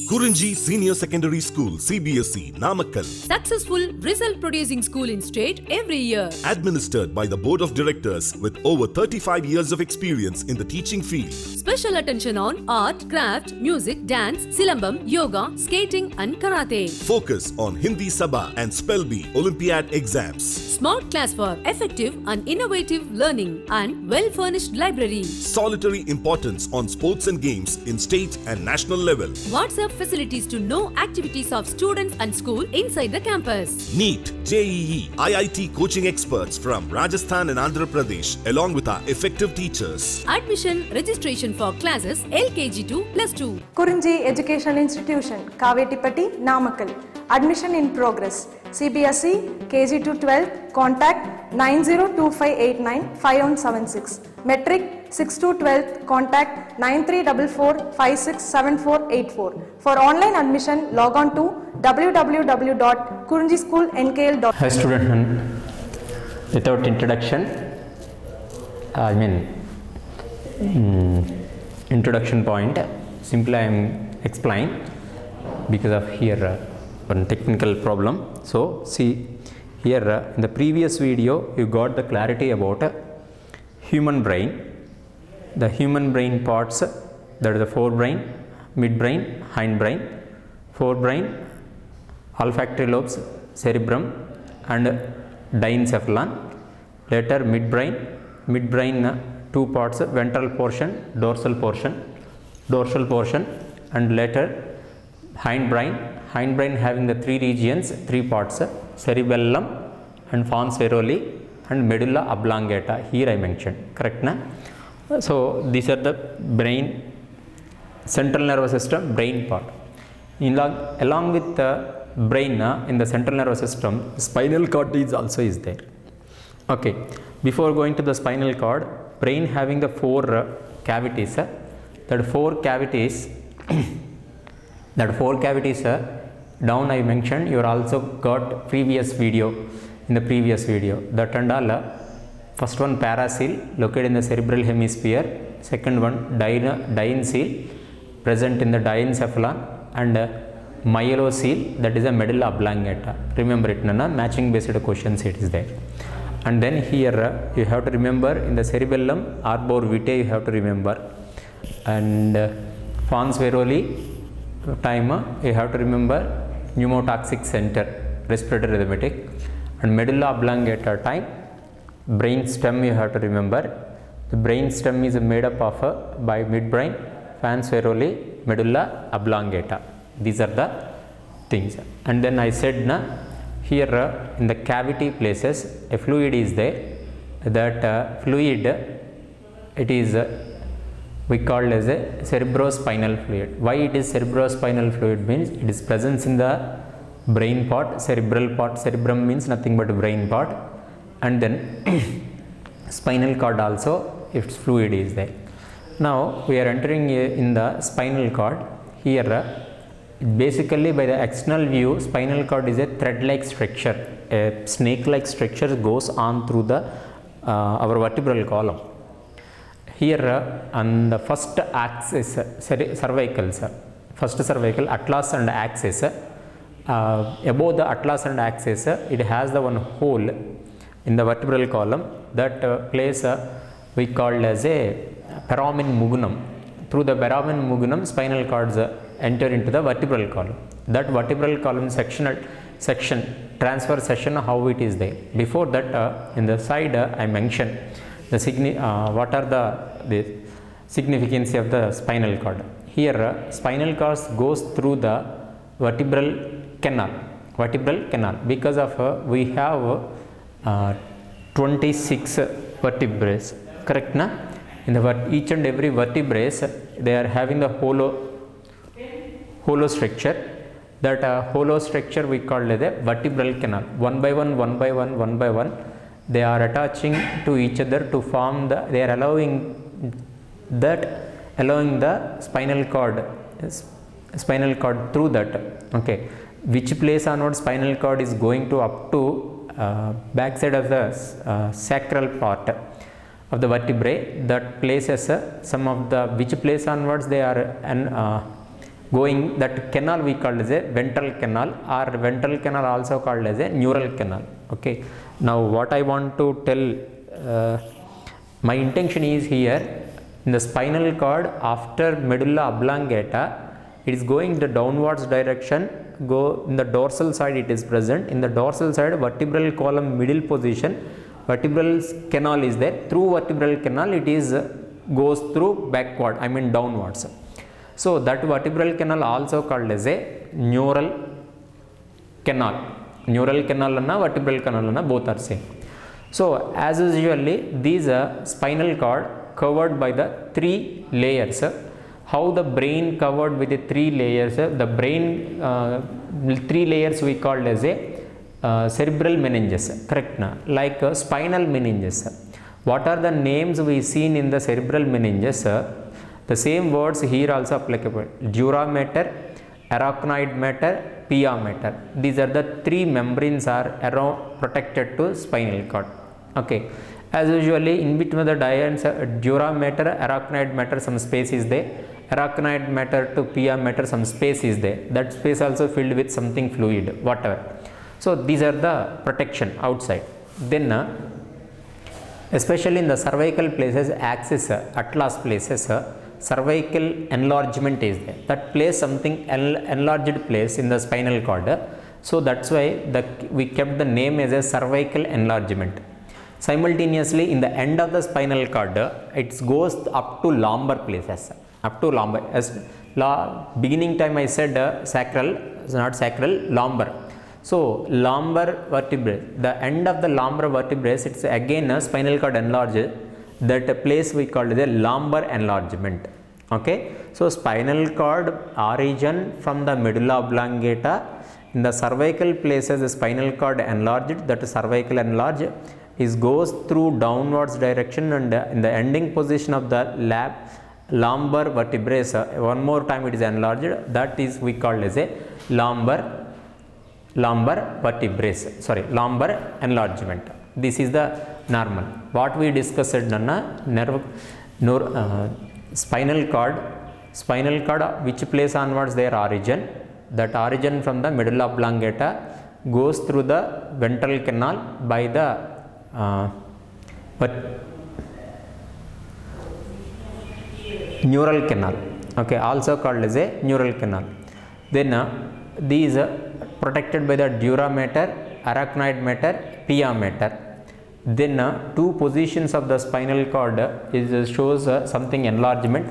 KURINJI Senior Secondary School, CBSE, Namakkal. Successful result producing school in state every year. Administered by the Board of Directors with over 35 years of experience in the teaching field. Special attention on art, craft, music, dance, silambam, yoga, skating and karate. Focus on Hindi Sabha and Spell Bee Olympiad exams. Smart class for effective and innovative learning and well-furnished library. Solitary importance on sports and games in state and national level. WhatsApp facilities to know activities of students and school inside the campus. NEET, JEE, IIT coaching experts from Rajasthan and Andhra Pradesh along with our effective teachers. Admission registration for classes LKG to +2. KURINJI Educational Institution, Kavetipatti, Namakkal. Admission in progress. CBSE, KG to 12, contact 9025895176. Metric 6 to 12, contact 9344567484. For online admission, log on to www.kurinjischoolnkl.com. Hi student, without introduction, introduction point, simply I am explain because of here one technical problem. So see here in the previous video you got the clarity about human brain, the human brain parts, that is the forebrain, midbrain, hindbrain, forebrain, olfactory lobes, cerebrum and diencephalon. Later midbrain two parts, ventral portion, dorsal portion and later hindbrain having the three regions, three parts, cerebellum and fons feroli and medulla oblongata. Here I mentioned, correct na? So these are the brain, central nervous system, brain part. Along with the brain in the central nervous system, spinal cord is there. Okay, before going to the spinal cord, brain having the four cavities. That four cavities down I mentioned, you also got previous video, in the previous video. That and all, first one paracele located in the cerebral hemisphere, second one diencele present in the diencephalon and myelocele, that is a medulla oblongata. Remember it, Nana, matching based questions it is there. And then here you have to remember in the cerebellum, arbor vitae you have to remember, and fons feroli time you have to remember pneumotoxic center, respiratory rhythmic, and medulla oblongata time, brain stem you have to remember. The brain stem is made up of by midbrain, fons feroli, medulla oblongata. These are the things. And then I said here in the cavity places a fluid is there. That fluid it is we call as a cerebrospinal fluid. Why it is cerebrospinal fluid means it is presence in the brain part, cerebral part. Cerebrum means nothing but brain part, and then spinal cord also its fluid is there. Now we are entering in the spinal cord. Here basically by the external view, spinal cord is a thread-like structure, a snake-like structure goes on through the our vertebral column. Here on the first axis, cervicals, first cervical, atlas and axis, above the atlas and axis, it has the one hole in the vertebral column. That place we called as a peramen mugunum. Through the peramen mugunum, spinal cords enter into the vertebral column. That vertebral column transfer section, how it is there. Before that, in the side I mentioned the what are the significance of the spinal cord. Here spinal cord goes through the vertebral canal because of we have 26 vertebrae, correct na? In the each and every vertebrae they are having the hollow structure. That hollow structure we call as a vertebral canal. One by one they are attaching to each other to form the, they are allowing the spinal cord through that. Okay, which place onward spinal cord is going to up to backside of the sacral part of the vertebrae, that places some of the which place onwards they are going, that canal we called as a ventral canal, or ventral canal also called as a neural canal. Okay, now what I want to tell, my intention is here, in the spinal cord after medulla oblongata, it is going the downwards direction, go in the dorsal side it is present. In the dorsal side, vertebral column middle position, vertebral canal is there. Through vertebral canal it is goes through backward, I mean downwards. So that vertebral canal also called as a neural canal. Neural canal and vertebral canal both are same. So as usually these spinal cord covered by the 3 layers. How the brain covered with the 3 layers? The brain 3 layers we called as a cerebral meninges, correct na? Like spinal meninges. What are the names we seen in the cerebral meninges? The same words here also applicable. Dura mater, arachnoid mater, pia mater. These are the 3 membranes are around protected to spinal cord. Okay. As usually in between the diads, dura mater, arachnoid mater, some space is there. Arachnoid mater to pia mater, some space is there. That space also filled with something fluid, whatever. So these are the protection outside. Then especially in the cervical places, axis, atlas places, cervical enlargement is there. That place something enlarged place in the spinal cord. So that's why we kept the name as a cervical enlargement. Simultaneously in the end of the spinal cord, it goes up to lumbar places. Up to lumbar. As beginning time I said sacral, not sacral, lumbar. So lumbar vertebrae, the end of the lumbar vertebrae, it's again a spinal cord enlarged. That place we call the lumbar enlargement. Okay, so spinal cord origin from the medulla oblongata. In the cervical places, the spinal cord enlarged, that cervical enlarged is goes through downwards direction, and in the ending position of the lumbar vertebrae, one more time it is enlarged. That is we call as a lumbar vertebrae, sorry, lumbar enlargement. This is the normal. What we discussed spinal cord, which place onwards their origin, that origin from the medulla oblongata goes through the ventral canal by the neural canal. Okay, also called as a neural canal. Then these protected by the dura mater, arachnoid mater, pia mater. Then 2 positions of the spinal cord shows something enlargement.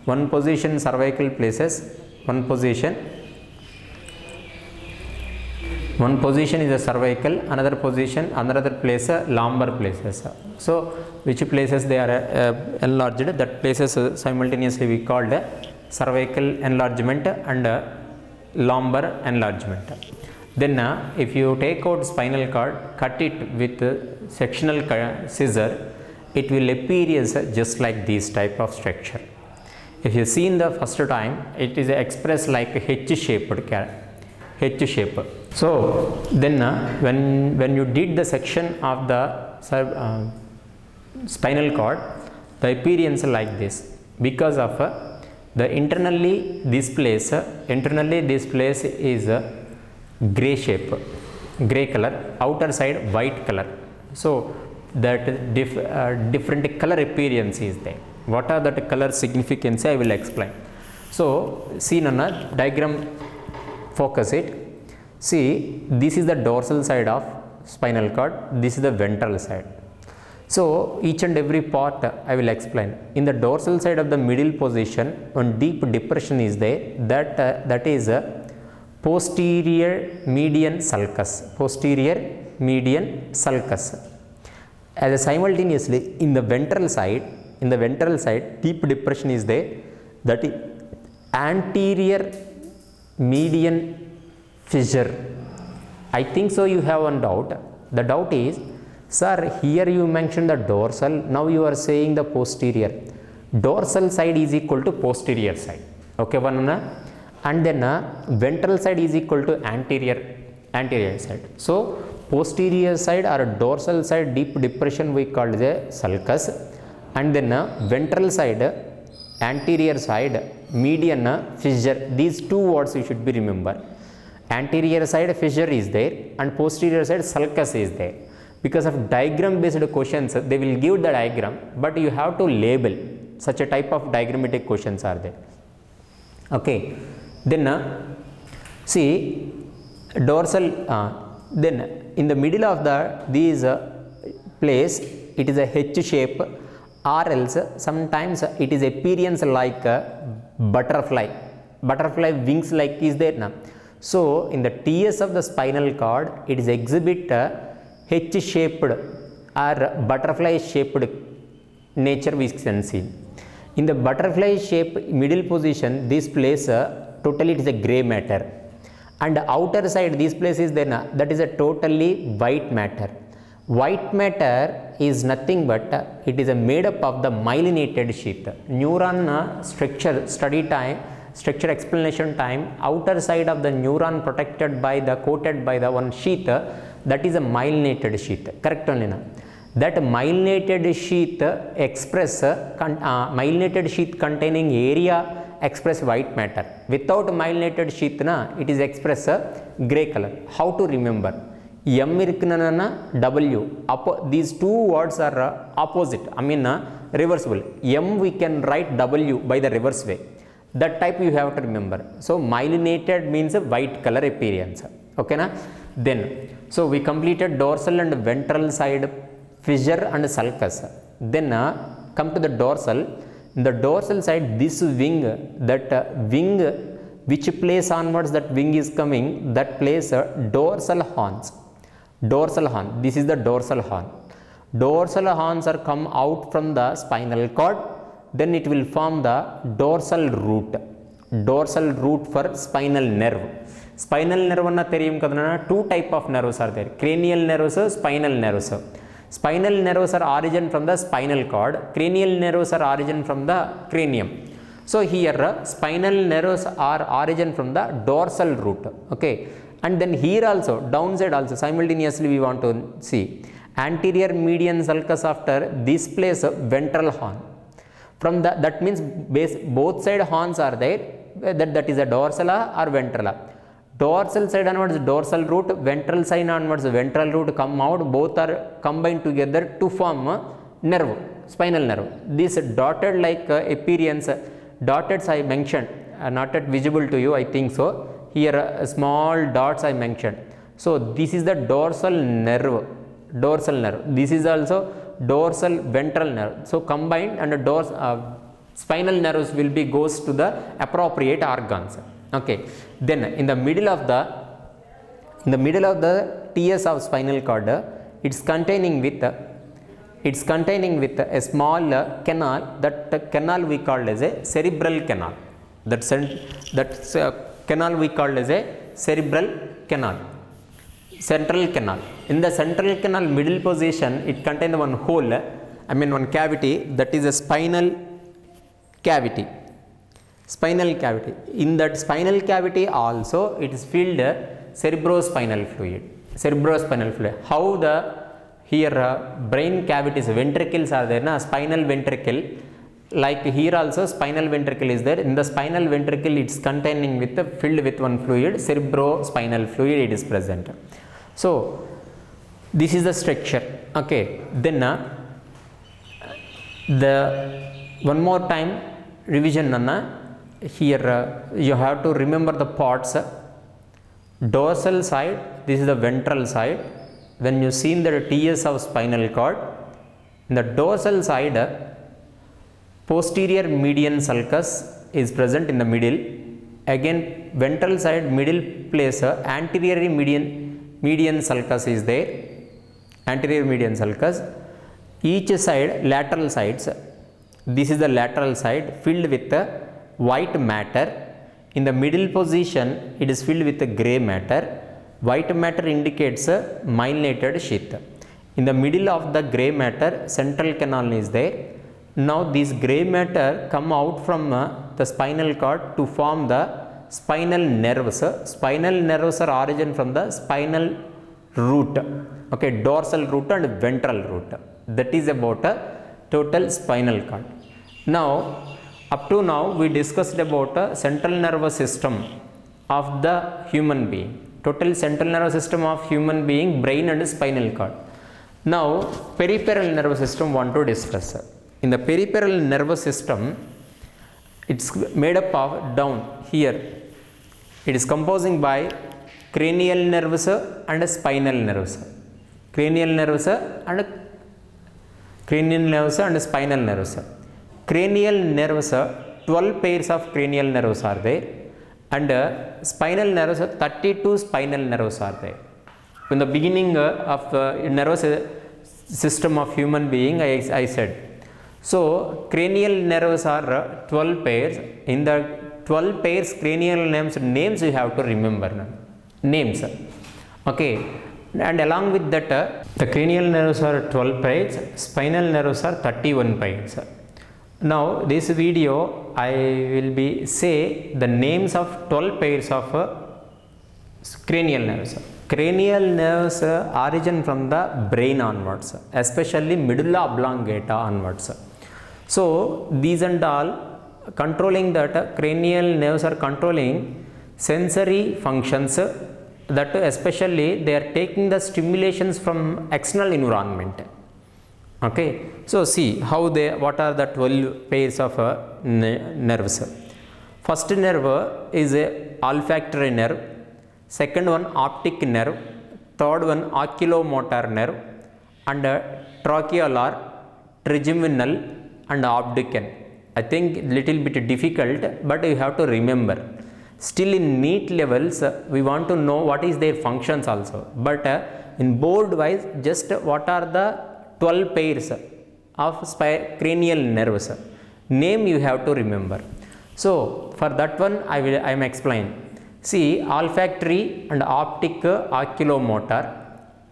One position cervical places, one position is a cervical, another position, another place lumbar places. So which places they are enlarged, that places simultaneously we called cervical enlargement and lumbar enlargement. Then if you take out spinal cord, cut it with sectional scissor, it will appear as just like this type of structure. If you see in the first time, it is expressed like H shape. So then when you did the section of the spinal cord, the appearance like this, because of the internally this place is gray shape, gray color, outer side white color. So that different color appearance is there. What are that color significance? I will explain. So see Nana, diagram, focus it. See, this is the dorsal side of spinal cord, this is the ventral side. So each and every part I will explain. In the dorsal side of the middle position, one deep depression is there, that is posterior median sulcus. Posterior median sulcus. As simultaneously in the ventral side, deep depression is there, that is anterior median fissure. I think so you have one doubt. The doubt is, sir, here you mentioned the dorsal, now you are saying the posterior. Dorsal side is equal to posterior side. Okay, one and then ventral side is equal to anterior side. So posterior side or dorsal side deep depression we call the sulcus, and then ventral side anterior side median fissure. These two words you should be remember. Anterior side fissure is there and posterior side sulcus is there. Because of diagram based questions, they will give the diagram, but you have to label. Such a type of diagrammatic questions are there. Okay, then see dorsal, then in the middle of these place it is a H shape, or else sometimes it is appearance like a butterfly wings like is there now. So in the TS of the spinal cord, it is exhibit H shaped or butterfly shaped nature we can see. In the butterfly shape middle position, this place totally it is a gray matter, and outer side this place is there, that is a totally white matter. White matter is nothing but it is a made up of the myelinated sheath. Neuron structure study time, structure explanation time, outer side of the neuron protected by the coated by the one sheath, that is a myelinated sheath. Correct only now. That myelinated sheath express myelinated sheath containing area express white matter. Without myelinated sheath it is express gray color. How to remember? M W. These two words are opposite. I mean reversible. M we can write W by the reverse way. That type you have to remember. So myelinated means a white color appearance. Okay na? Then so we completed dorsal and ventral side fissure and sulcus. Then come to the dorsal. In the dorsal side, this wing, that wing, which place onwards that wing is coming, that place dorsal horns. Dorsal horn. This is the dorsal horn. Dorsal horns are come out from the spinal cord. Then it will form the dorsal root. Dorsal root for spinal nerve. Spinal nerve anna theriyum kadana. Two type of nerves are there. Cranial nerves, spinal nerves. Spinal nerves are origin from the spinal cord. Cranial nerves are origin from the cranium. So here spinal nerves are origin from the dorsal root. Okay. And then here also, downside also, simultaneously we want to see. Anterior median sulcus after this place ventral horn. From the, that means both side horns are there. That is a dorsala or ventrala. Dorsal side onwards dorsal root, ventral side onwards ventral root come out. Both are combined together to form nerve, spinal nerve. This dotted like appearance, dotted I mentioned, not yet visible to you, I think so. Here small dots I mentioned. So this is the dorsal nerve, dorsal nerve. This is also dorsal ventral nerve. So combined and spinal nerves will be goes to the appropriate organs. Okay. Then in the middle of the TS of spinal cord, it's containing with a small canal. That canal we called as a cerebral canal. Canal we called as a cerebral canal, central canal. In the central canal middle position, it contains one hole, I mean one cavity, that is a spinal cavity. Spinal cavity. In that spinal cavity also it is filled cerebrospinal fluid. Cerebrospinal fluid. How the here brain cavities, ventricles are there, na? Spinal ventricle. Like here also spinal ventricle is there. In the spinal ventricle it's containing with filled with one fluid, cerebrospinal fluid it is present. So this is the structure. Okay. Then the one more time revision here you have to remember the parts. Dorsal side, this is the ventral side. When you see in the TS of spinal cord, in the dorsal side posterior median sulcus is present in the middle. Again ventral side middle place anterior median sulcus is there. Anterior median sulcus. Each side lateral sides. This is the lateral side filled with white matter. In the middle position it is filled with grey matter. White matter indicates myelinated sheath. In the middle of the grey matter central canal is there. Now this grey matter come out from the spinal cord to form the spinal nerves. Spinal nerves are origin from the spinal root. Okay, dorsal root and ventral root. That is about a total spinal cord. Now Up to now we discussed about central nervous system of the human being. Total central nervous system of human being, brain and spinal cord. Now peripheral nervous system want to discuss. In the peripheral nervous system, it's made up of down here. It is composing by cranial nerves and spinal nerves. Cranial nerves and spinal nerves. Cranial nerves, 12 pairs of cranial nerves are there, and spinal nerves, 32 spinal nerves are there. In the beginning of nervous system of human being, I said. So cranial nerves are 12 pairs. In the 12 pairs cranial names you have to remember names. Okay, and along with that the cranial nerves are 12 pairs, spinal nerves are 31 pairs. Now this video I will be say the names of 12 pairs of cranial nerves. Cranial nerves origin from the brain onwards, especially medulla oblongata onwards. So these and all controlling that cranial nerves are controlling sensory functions, that especially they are taking the stimulations from external environment. Okay, so see how what are the 12 pairs of nerves. First nerve is a olfactory nerve, second one optic nerve, third one oculomotor nerve, and trochlear, trigeminal and abducan. I think little bit difficult, but you have to remember. Still in neat levels we want to know what is their functions also, but in board wise just what are the 12 pairs of cranial nerves name you have to remember. So for that one I am explain. See, olfactory and optic, oculomotor,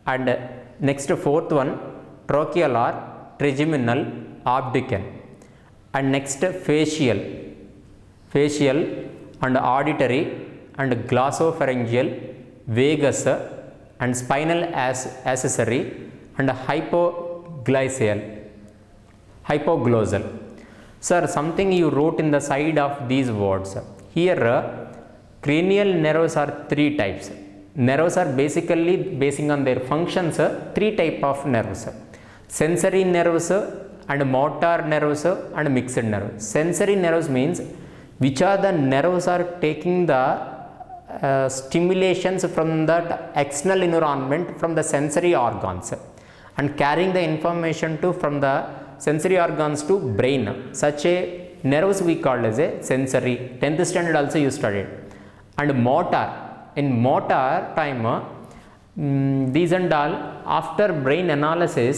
and next fourth one trochlear, trigeminal, abducan, and next facial and auditory and glossopharyngeal, vagus and spinal accessory, and hypoglossal. Sir, something you wrote in the side of these words. Here cranial nerves are 3 types. Nerves are basically basing on their functions 3 type of nerves: sensory nerves and motor nerves and mixed nerves. Sensory nerves means which are the nerves are taking the stimulations from that external environment from the sensory organs and carrying the information from the sensory organs to brain. Such a nerves we call as a sensory. 10th standard also you studied. And motor, in motor time these and all after brain analysis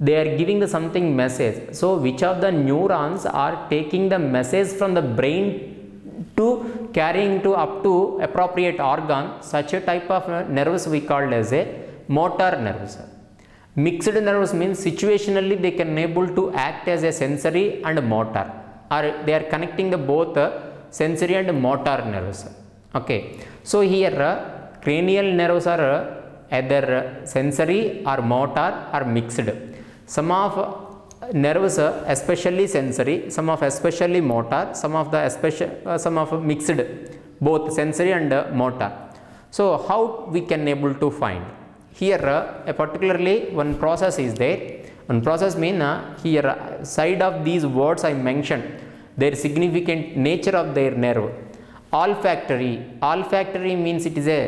they are giving the something message. So which of the neurons are taking the message from the brain to carrying to up to appropriate organ, such a type of nerves we called as a motor nerves. Mixed nerves means situationally they can able to act as a sensory and motor, or they are connecting the both sensory and motor nerves. Okay, so here cranial nerves are either sensory or motor or mixed. Some of nerves especially sensory, some of especially motor, some of mixed, both sensory and motor. So how we can able to find? Here a particularly one process is there. One process mean here side of these words I mentioned their significant nature of their nerve. Olfactory means it is a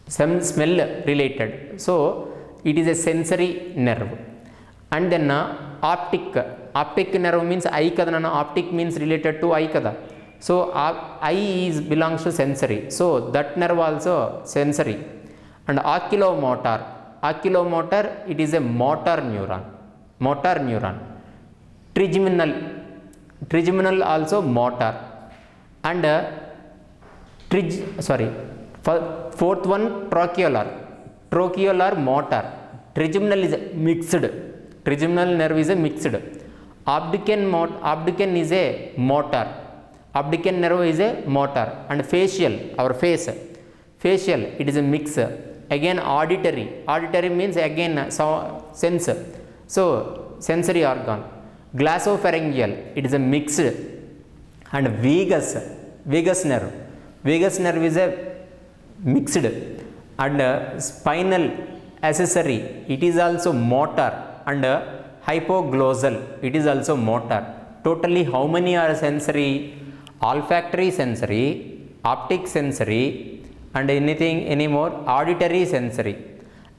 some smell related, so it is a sensory nerve. And then optic nerve means eye kada, optic means related to eye kada. So eye belongs to sensory, so that nerve also sensory. And oculomotor it is a motor neuron. Trigeminal also motor. And fourth one trochlear motor. Trigeminal is mixed. Trigeminal nerve is a mixed. Abducan is a motor. Abducan nerve is a motor. And facial, our face, it is a mix. Again auditory means again sense, so sensory organ. Glossopharyngeal, it is a mixed. and vagus nerve. Vagus nerve is a mixed, and spinal accessory, it is also motor, and hypoglossal, it is also motor. Totally how many are sensory? Olfactory sensory, optic sensory, and any more? Auditory sensory.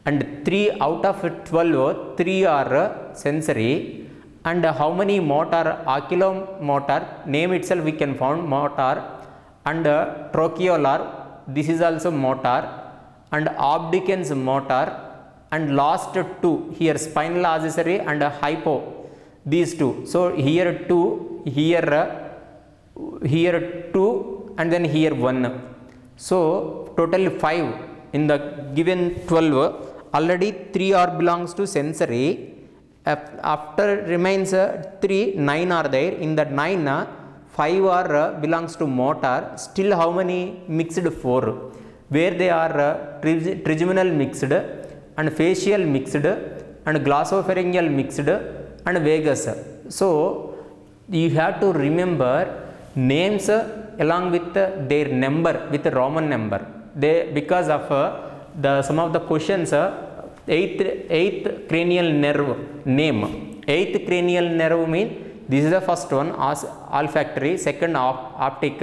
And 3 out of 12, 3 are sensory. And how many motor? Oculomotor, name itself we can found motor, and trocheolar, this is also motor, and abducens motor, and last 2 here spinal accessory and hypo, these 2. So here 2, here 2, and then here 1. So total 5 in the given 12. Already 3 are belongs to sensory. After remains 3, 9 are there. In that 9, 5 are belongs to motor. Still how many? Mixed 4. Where they are trigeminal mixed, and facial mixed, and glossopharyngeal mixed, and vagus. So you have to remember names along with their number, with Roman number. They, because of some of the questions, 8th cranial nerve name. 8th cranial nerve means this is the first one, olfactory, second optic,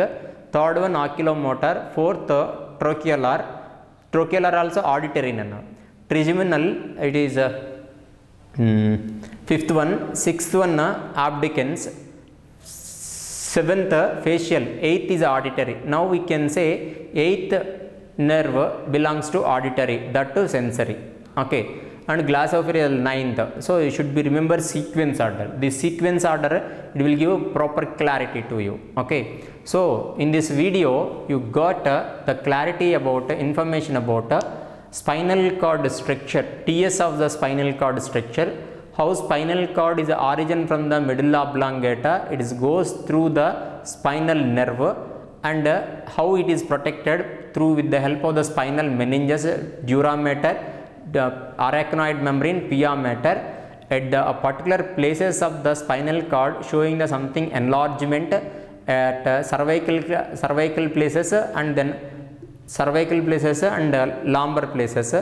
third one oculomotor, fourth trocheolar, trocheolar also auditory. Trigeminal, it is fifth one, sixth one abducens, seventh facial, eighth is auditory. Now we can say 8th nerve belongs to auditory, that to sensory. Okay, and glossopharyngeal 9th. So you should be remember sequence order. This sequence order, it will give proper clarity to you. Okay, so in this video you got the clarity about information about spinal cord structure, TS of the spinal cord structure, how spinal cord is the origin from the medulla oblongata, it is goes through the spinal nerve, and how it is protected through with the help of the spinal meninges, dura mater, the arachnoid membrane, pia mater, at the particular places of the spinal cord, showing the something enlargement at cervical places, and then cervical places and lumbar places,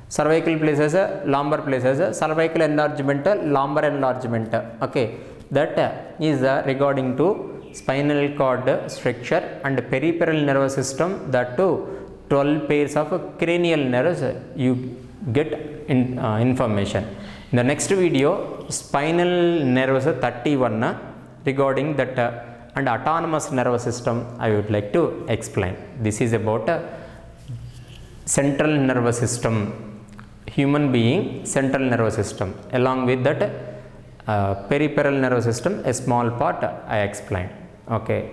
cervical places, lumbar places, cervical enlargement, lumbar enlargement. Okay, that is regarding to spinal cord structure and peripheral nervous system, that too 12 pairs of cranial nerves you get information. In the next video, spinal nerves 31 regarding that and autonomous nervous system I would like to explain. This is about central nervous system, human being central nervous system. Along with that peripheral nervous system, a small part I explained. Okay.